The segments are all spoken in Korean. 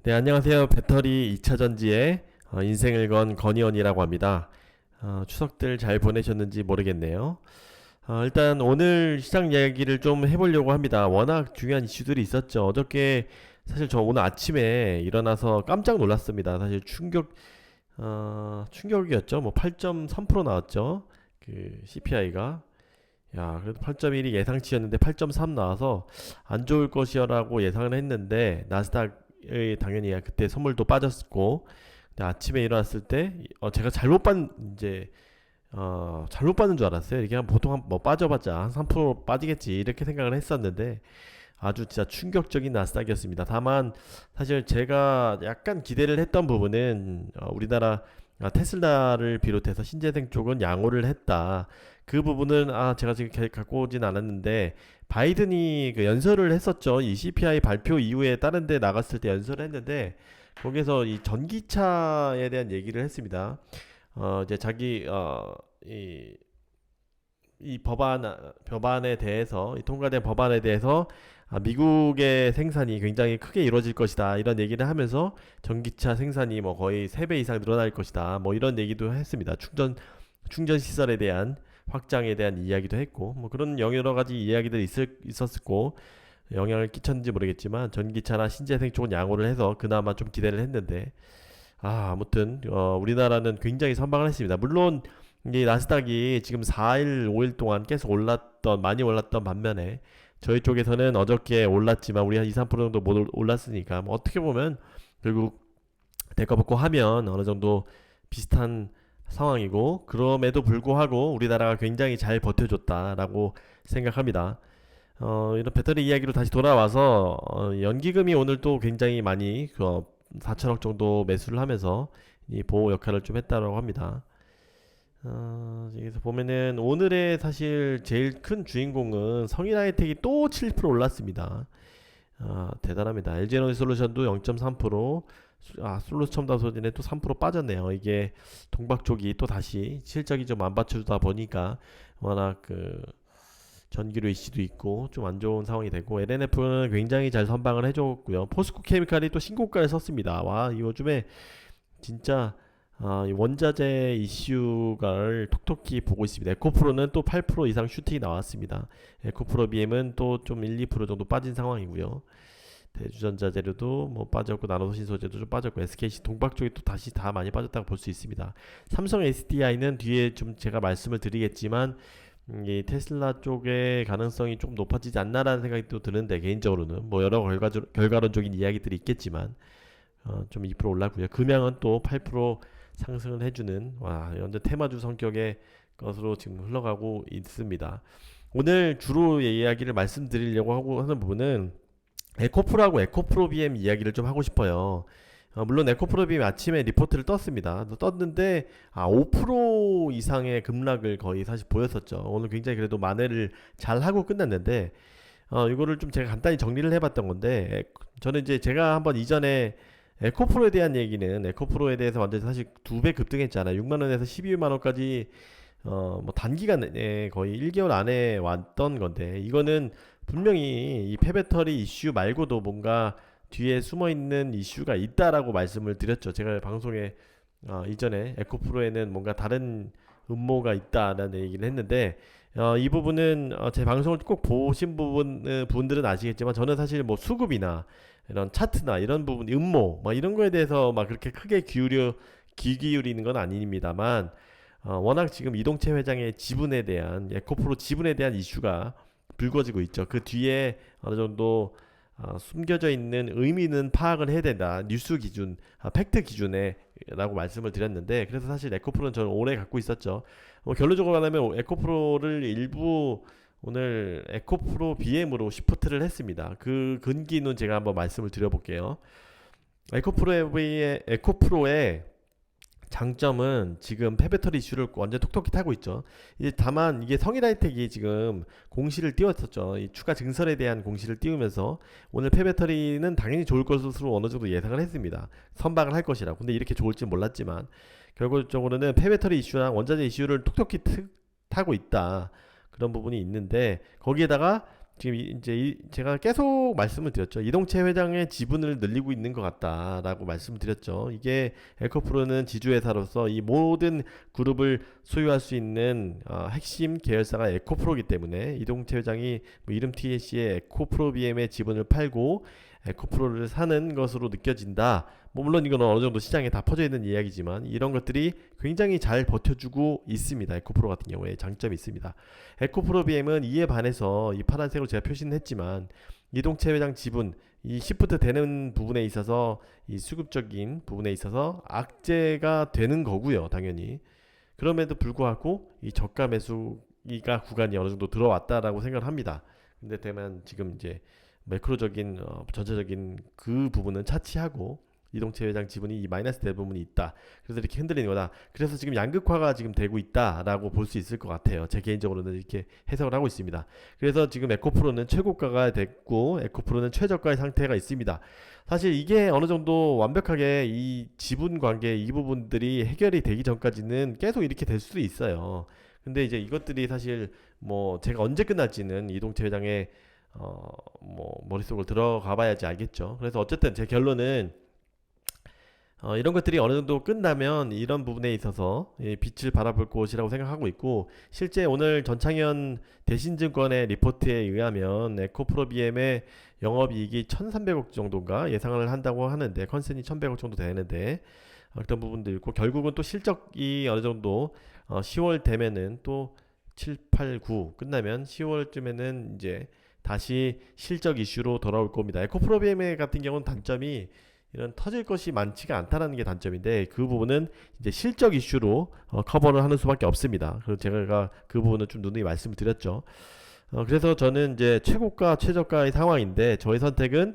네, 안녕하세요. 배터리 2차 전지의 인생을 건 건희원이라고 합니다. 추석들 잘 보내셨는지 모르겠네요. 일단 오늘 시장 이야기를 좀 해보려고 합니다. 워낙 중요한 이슈들이 있었죠. 어저께 사실 저 오늘 아침에 일어나서 깜짝 놀랐습니다. 사실 충격이었죠. 뭐 8.3% 나왔죠. 그 CPI가. 야, 그래도 8.1이 예상치였는데 8.3 나와서 안 좋을 것이라고 예상을 했는데 나스닥의 당연히 그때 선물도 빠졌고 근데 아침에 일어났을 때 제가 이제 잘못 받는 줄 알았어요. 이게 보통 뭐 빠져봤자 한 3% 빠지겠지 이렇게 생각을 했었는데 아주 진짜 충격적인 나스닥이었습니다. 다만 사실 제가 약간 기대를 했던 부분은 우리나라 테슬라를 비롯해서 신재생 쪽은 양호를 했다. 그 부분은 제가 지금 갖고 오진 않았는데 바이든이 그 연설을 했었죠. 이 CPI 발표 이후에 다른 데 나갔을 때 연설을 했는데 거기서 이 전기차에 대한 얘기를 했습니다. 이제 자기 이 법안에 대해서 이 통과된 법안에 대해서 미국의 생산이 굉장히 크게 이루어질 것이다 이런 얘기를 하면서 전기차 생산이 뭐 거의 3배 이상 늘어날 것이다 뭐 이런 얘기도 했습니다. 충전 시설에 대한 확장에 대한 이야기도 했고 뭐 그런 여러 가지 이야기들이 있었고 영향을 끼쳤는지 모르겠지만 전기차나 신재생 쪽은 양호를 해서 그나마 좀 기대를 했는데 아무튼 우리나라는 굉장히 선방을 했습니다. 물론 이 나스닥이 지금 4일, 5일 동안 계속 많이 올랐던 반면에 저희 쪽에서는 어저께 올랐지만 우리 한 2, 3% 정도 못 올랐으니까 뭐 어떻게 보면 결국 대가붙고 하면 어느 정도 비슷한 상황이고 그럼에도 불구하고 우리나라가 굉장히 잘 버텨줬다라고 생각합니다. 이런 배터리 이야기로 다시 돌아와서 연기금이 오늘 또 굉장히 많이 4천억 정도 매수를 하면서 이 보호 역할을 좀 했다라고 합니다. 여기서 보면은 오늘의 사실 제일 큰 주인공은 성인하이텍이 또 7% 올랐습니다. 대단합니다. LG에너지솔루션도 0.3%, 솔루첨다소진에 또 3% 빠졌네요. 이게 동박 쪽이 또 다시 실적이 좀 안 받쳐주다 보니까 워낙 그 전기료 이슈도 있고 좀 안 좋은 상황이 되고 LNF는 굉장히 잘 선방을 해줬고요. 포스코 케미칼이 또 신고가를 썼습니다. 와, 이 요즘에 진짜 이 원자재 이슈를 톡톡히 보고 있습니다. 에코프로는 또 8% 이상 슈팅이 나왔습니다. 에코프로 BM은 또 좀 1, 2% 정도 빠진 상황이고요. 대주전자 재료도 뭐 빠졌고 나노신 소재도 좀 빠졌고 SKC 동박 쪽이 또 다시 다 많이 빠졌다고 볼 수 있습니다. 삼성 SDI는 뒤에 좀 제가 말씀을 드리겠지만 이 테슬라 쪽의 가능성이 좀 높아지지 않나라는 생각이 또 드는데 개인적으로는 뭐 여러 결과론적인 이야기들이 있겠지만 좀 2% 올랐고요. 금양은 또 8% 상승을 해주는 완전 테마주 성격의 것으로 지금 흘러가고 있습니다. 오늘 주로 이야기를 말씀드리려고 하는 부분은 에코프로하고 에코프로 BM 이야기를 좀 하고 싶어요. 물론 에코프로 BM 아침에 리포트를 떴습니다. 떴는데 5% 이상의 급락을 거의 사실 보였었죠. 오늘 굉장히 그래도 만회를 잘 하고 끝났는데 이거를 좀 제가 간단히 정리를 해봤던 건데 저는 이제 제가 한번 이전에 에코프로에 대한 얘기는 에코프로에 대해서 완전 사실 2배 급등했잖아요. 6만원에서 12만원까지 뭐 단기간에 거의 1개월 안에 왔던 건데 이거는 분명히 이 폐배터리 이슈 말고도 뭔가 뒤에 숨어있는 이슈가 있다라고 말씀을 드렸죠. 제가 방송에 이전에 에코프로에는 뭔가 다른 음모가 있다라는 얘기를 했는데 이 부분은 제 방송을 꼭 보신 분들은 아시겠지만 저는 사실 뭐 수급이나 이런 차트나 이런 부분 음모 막 이런 거에 대해서 막 그렇게 크게 귀 기울이는 건 아닙니다만 워낙 지금 이동채 회장의 지분에 대한 에코프로 지분에 대한 이슈가 불거지고 있죠. 그 뒤에 어느 정도 숨겨져 있는 의미는 파악을 해야 된다. 뉴스 기준, 팩트 기준에 라고 말씀을 드렸는데 그래서 사실 에코프로는 저는 오래 갖고 있었죠. 결론적으로 말하면 에코프로를 일부 오늘 에코프로 BM으로 시프트를 했습니다. 그 근기는 제가 한번 말씀을 드려볼게요. 에코프로의 장점은 지금 폐배터리 이슈를 완전 톡톡히 타고 있죠. 이제 다만 이게 성일하이텍이 지금 공시를 띄웠었죠. 이 추가 증설에 대한 공시를 띄우면서 오늘 폐배터리는 당연히 좋을 것으로 어느 정도 예상을 했습니다. 선방을 할 것이라고. 근데 이렇게 좋을지 몰랐지만 결과적으로는 폐배터리 이슈랑 원자재 이슈를 톡톡히 타고 있다. 그런 부분이 있는데 거기에다가 지금 제가 계속 말씀을 드렸죠. 이동채 회장의 지분을 늘리고 있는 것 같다라고 말씀을 드렸죠. 이게 에코프로는 지주회사로서 이 모든 그룹을 소유할 수 있는 핵심 계열사가 에코프로이기 때문에 이동채 회장이 뭐 이름 TLC의 에코프로 BM의 지분을 팔고 에코프로를 사는 것으로 느껴진다. 뭐 물론 이건 어느 정도 시장에 다 퍼져 있는 이야기지만 이런 것들이 굉장히 잘 버텨주고 있습니다. 에코프로 같은 경우에 장점이 있습니다. 에코프로 BM은 이에 반해서 이 파란색으로 제가 표시는 했지만 이동채 회장 지분 이 시프트 되는 부분에 있어서 이 수급적인 부분에 있어서 악재가 되는 거고요. 당연히 그럼에도 불구하고 이 저가 매수가 구간이 어느 정도 들어왔다라고 생각을 합니다. 근데 다만 지금 이제 매크로적인 전체적인 그 부분은 차치하고 이동채 회장 지분이 이 마이너스 될 부분이 있다. 그래서 이렇게 흔들리는 거다. 그래서 지금 양극화가 지금 되고 있다라고 볼 수 있을 것 같아요. 제 개인적으로는 이렇게 해석을 하고 있습니다. 그래서 지금 에코프로는 최고가가 됐고 에코프로는 최저가의 상태가 있습니다. 사실 이게 어느 정도 완벽하게 이 지분 관계 이 부분들이 해결이 되기 전까지는 계속 이렇게 될 수도 있어요. 근데 이제 이것들이 사실 뭐 제가 언제 끝날지는 이동채 회장의 뭐 머릿속으로 들어가 봐야지 알겠죠. 그래서 어쨌든 제 결론은 이런 것들이 어느 정도 끝나면 이런 부분에 있어서 빛을 바라볼 것이라고 생각하고 있고 실제 오늘 전창현 대신증권의 리포트에 의하면 에코프로비엠의 영업이익이 1,300억 정도인가 예상을 한다고 하는데 컨센이 1,100억 정도 되는데 어떤 부분도 있고 결국은 또 실적이 어느 정도 10월 되면은 또 7, 8, 9 끝나면 10월쯤에는 이제 다시 실적 이슈로 돌아올 겁니다. 에코프로비엠 같은 경우는 단점이 이런 터질 것이 많지가 않다는 게 단점인데 그 부분은 이제 실적 이슈로 커버를 하는 수밖에 없습니다. 그래서 제가 그 부분은 좀 누누이 말씀을 드렸죠. 그래서 저는 이제 최고가 최저가의 상황인데 저의 선택은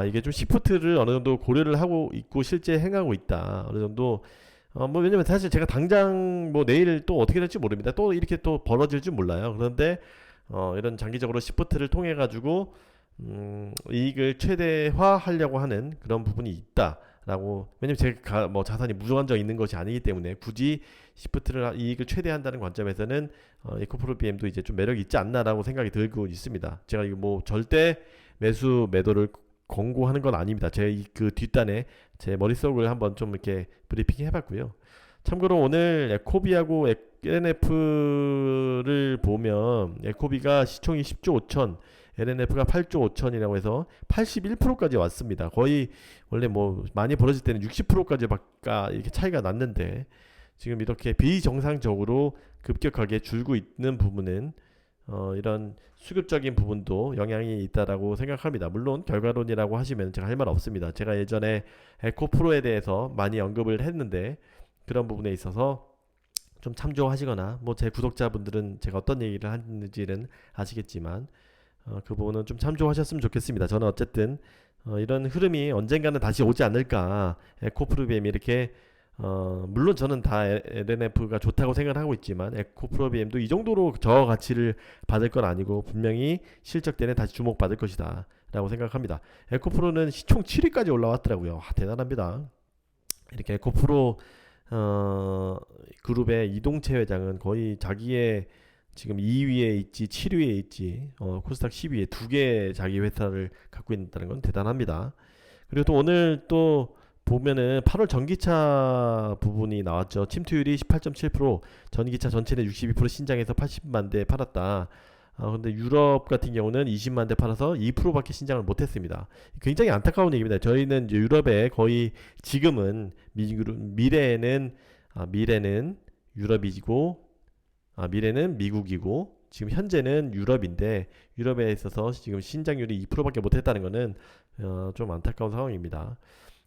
이게 좀 시프트를 어느 정도 고려를 하고 있고 실제 행하고 있다. 어느 정도 뭐 왜냐면 사실 제가 당장 뭐 내일 또 어떻게 될지 모릅니다. 또 이렇게 또 벌어질 줄 몰라요. 그런데 이런 장기적으로 시프트를 통해 가지고 이익을 최대화하려고 하는 그런 부분이 있다라고 왜냐면 제가 뭐 자산이 무한정 있는 것이 아니기 때문에 굳이 시프트를 이익을 최대한다는 관점에서는 에코프로 BM도 이제 좀 매력이 있지 않나라고 생각이 들고 있습니다. 제가 이거 뭐 절대 매도를 권고하는 건 아닙니다. 제 그 뒷단에 제 머릿속을 한번 좀 이렇게 브리핑 해봤고요. 참고로 오늘 에코비하고 LNF를 보면 에코비가 시총이 10조 5천 LNF가 8조 5천이라고 해서 81%까지 왔습니다. 거의 원래 뭐 많이 벌어질 때는 60%까지 이렇게 차이가 났는데 지금 이렇게 비정상적으로 급격하게 줄고 있는 부분은 이런 수급적인 부분도 영향이 있다라고 생각합니다. 물론 결과론이라고 하시면 제가 할 말 없습니다. 제가 예전에 에코프로에 대해서 많이 언급을 했는데 그런 부분에 있어서 좀 참조하시거나 뭐 제 구독자분들은 제가 어떤 얘기를 하는지는 아시겠지만 그 부분은 좀 참조하셨으면 좋겠습니다. 저는 어쨌든 이런 흐름이 언젠가는 다시 오지 않을까. 에코프로비엠이 이렇게 물론 저는 다 LNF가 좋다고 생각을 하고 있지만 에코프로비엠도 이 정도로 저 가치를 받을 건 아니고 분명히 실적 때는 다시 주목받을 것이다 라고 생각합니다. 에코프로는 시총 7위까지 올라왔더라고요. 대단합니다. 이렇게 에코프로 그룹의 이동채 회장은 거의 자기의 지금 2위에 있지 7위에 있지 코스닥 10위에 두 개 자기 회사를 갖고 있다는 건 대단합니다. 그리고 또 오늘 또 보면은 8월 전기차 부분이 나왔죠. 침투율이 18.7%, 전기차 전체는 62% 신장해서 80만 대 팔았다. 근데 유럽 같은 경우는 20만 대 팔아서 2%밖에 신장을 못했습니다. 굉장히 안타까운 얘기입니다. 저희는 이제 유럽에 거의 지금은 미래는 유럽이고 미래는 미국이고 지금 현재는 유럽인데 유럽에 있어서 지금 신장률이 2%밖에 못했다는 것은 좀 안타까운 상황입니다.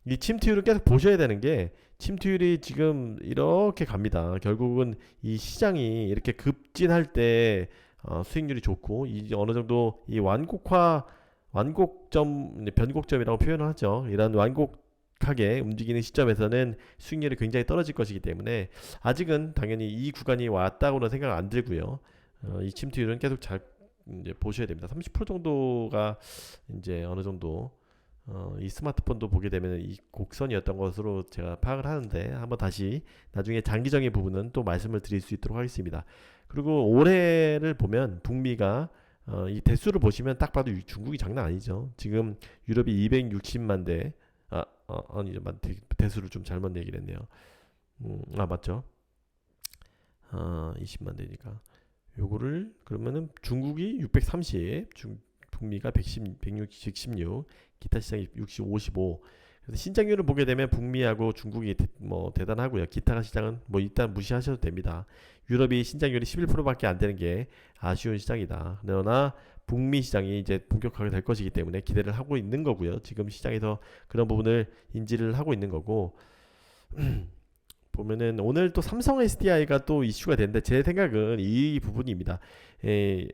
이 침투율을 계속 보셔야 되는 게 침투율이 지금 이렇게 갑니다. 결국은 이 시장이 이렇게 급진할 때 수익률이 좋고 이 어느 정도 이 완곡점 변곡점이라고 표현을 하죠. 이런 완곡하게 움직이는 시점에서는 수익률이 굉장히 떨어질 것이기 때문에 아직은 당연히 이 구간이 왔다고는 생각 안 들고요. 이 침투율은 계속 잘 이제 보셔야 됩니다. 30% 정도가 이제 어느 정도 이 스마트폰도 보게 되면 이 곡선이었던 것으로 제가 파악을 하는데 한번 다시 나중에 장기적인 부분은 또 말씀을 드릴 수 있도록 하겠습니다. 그리고 올해를 보면 북미가 이 대수를 보시면 딱 봐도 중국이 장난 아니죠. 지금 유럽이 260만 대, 아니죠. 대수를 좀 잘못 얘기를 했네요. 맞죠. 20만 대니까. 요거를 그러면은 중국이 630, 북미가 116, 기타 시장이 55. 그래서 신장률을 보게 되면 북미하고 중국이 뭐 대단하고요. 기타 시장은 뭐 일단 무시하셔도 됩니다. 유럽이 신장률이 11%밖에 안 되는 게 아쉬운 시장이다. 그러나 북미 시장이 이제 본격화가 될 것이기 때문에 기대를 하고 있는 거고요. 지금 시장에서 그런 부분을 인지를 하고 있는 거고 보면은 오늘 또 삼성 SDI가 또 이슈가 되는데 제 생각은 이 부분입니다. 에,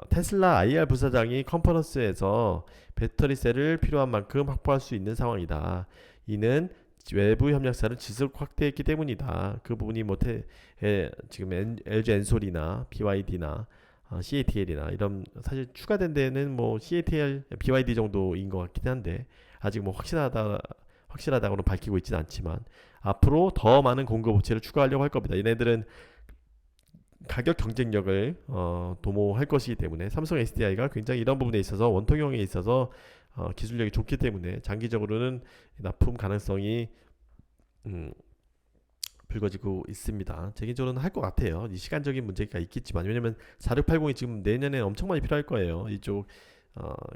테슬라 IR 부사장이 컨퍼런스에서 배터리셀을 필요한 만큼 확보할 수 있는 상황이다. 이는 외부 협력사를 지속 확대했기 때문이다. 그 부분이 지금 LG 엔솔이나 BYD나 CATL이나 이런 사실 추가된 데는 뭐 CATL, BYD 정도인 것 같긴 한데 아직 뭐 확실하다고는 밝히고 있지는 않지만 앞으로 더 많은 공급 업체를 추가하려고 할 겁니다. 얘네들은 가격 경쟁력을 도모할 것이기 때문에 삼성 SDI가 굉장히 이런 부분에 있어서 원통형에 있어서 기술력이 좋기 때문에 장기적으로는 납품 가능성이 불거지고 있습니다. 제 개인적으로는 할 것 같아요. 이 시간적인 문제가 있겠지만 왜냐면 4680이 지금 내년에 엄청 많이 필요할 거예요. 이쪽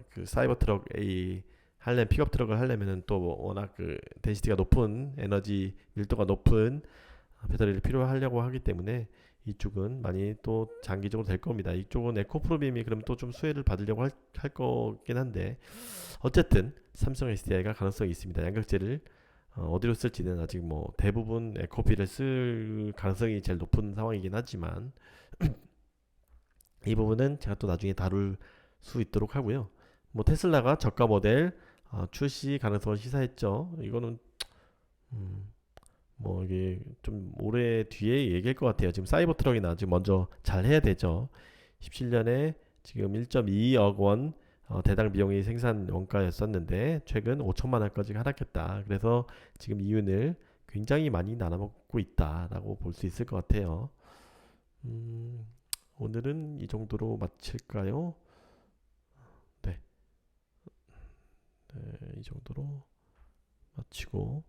그 사이버 트럭 A 하려면 픽업 트럭을 하려면은 또 워낙 그 덴시티가 높은 에너지 밀도가 높은 배터리를 필요하려고 하기 때문에 이쪽은 많이 또 장기적으로 될 겁니다. 이쪽은 에코프로빔이 그럼 또 좀 수혜를 받으려고 할 거긴 한데 어쨌든 삼성 SDI가 가능성이 있습니다. 양극재를 어디로 쓸지는 아직 뭐 대부분 에코피를 쓸 가능성이 제일 높은 상황이긴 하지만 이 부분은 제가 또 나중에 다룰 수 있도록 하고요. 뭐 테슬라가 저가 모델 출시 가능성을 시사했죠. 이거는 뭐 이게 좀 오래 뒤에 얘기할 것 같아요. 지금 사이버 트럭이나 지금 먼저 잘 해야 되죠. 17년에 지금 1.2억 원 대당 비용이 생산 원가였었는데 최근 5천만 원까지 하락했다. 그래서 지금 이윤을 굉장히 많이 나눠먹고 있다라고 볼 수 있을 것 같아요. 오늘은 이 정도로 마칠까요? 네, 이 정도로 마치고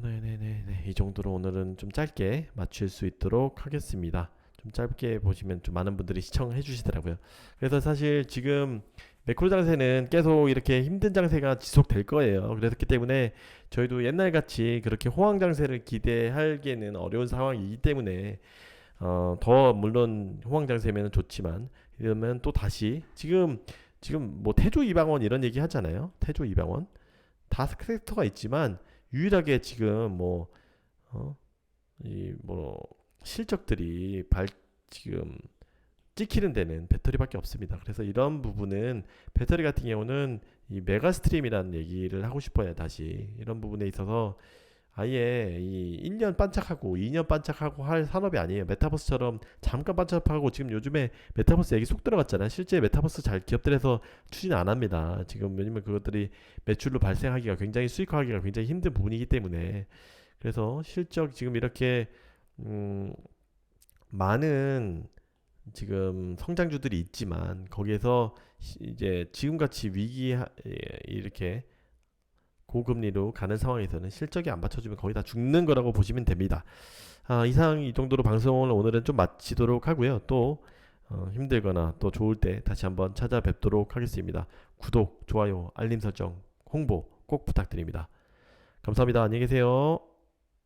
네네네 이 정도로 오늘은 좀 짧게 마칠 수 있도록 하겠습니다. 좀 짧게 보시면 좀 많은 분들이 시청해 주시더라고요. 그래서 사실 지금 매크로 장세는 계속 이렇게 힘든 장세가 지속될 거예요. 그렇기 때문에 저희도 옛날 같이 그렇게 호황 장세를 기대하기에는 어려운 상황이기 때문에 더 물론 호황 장세면 좋지만 이러면 또 다시 지금 뭐 태조 이방원 이런 얘기 하잖아요. 태조 이방원 다 섹터가 있지만 유일하게 지금 이 뭐 실적들이 지금 찍히는 데는 배터리밖에 없습니다. 그래서 이런 부분은 배터리 같은 경우는 이 메가스트림이라는 얘기를 하고 싶어요. 다시 이런 부분에 있어서 아예 이 1년 반짝하고 2년 반짝하고 할 산업이 아니에요. 메타버스처럼 잠깐 반짝하고 지금 요즘에 메타버스 얘기 쏙 들어갔잖아요. 실제 메타버스 잘 기업들에서 추진 안 합니다. 지금 왜냐면 그것들이 매출로 발생하기가 굉장히 수익화하기가 굉장히 힘든 부분이기 때문에 그래서 실적 지금 이렇게 많은 지금 성장주들이 있지만 거기에서 이제 지금같이 이렇게 고금리로 가는 상황에서는 실적이 안 받쳐주면 거의 다 죽는 거라고 보시면 됩니다. 이상 이 정도로 방송을 오늘은 좀 마치도록 하고요. 또 힘들거나 또 좋을 때 다시 한번 찾아뵙도록 하겠습니다. 구독, 좋아요, 알림 설정, 홍보 꼭 부탁드립니다. 감사합니다. 안녕히 계세요.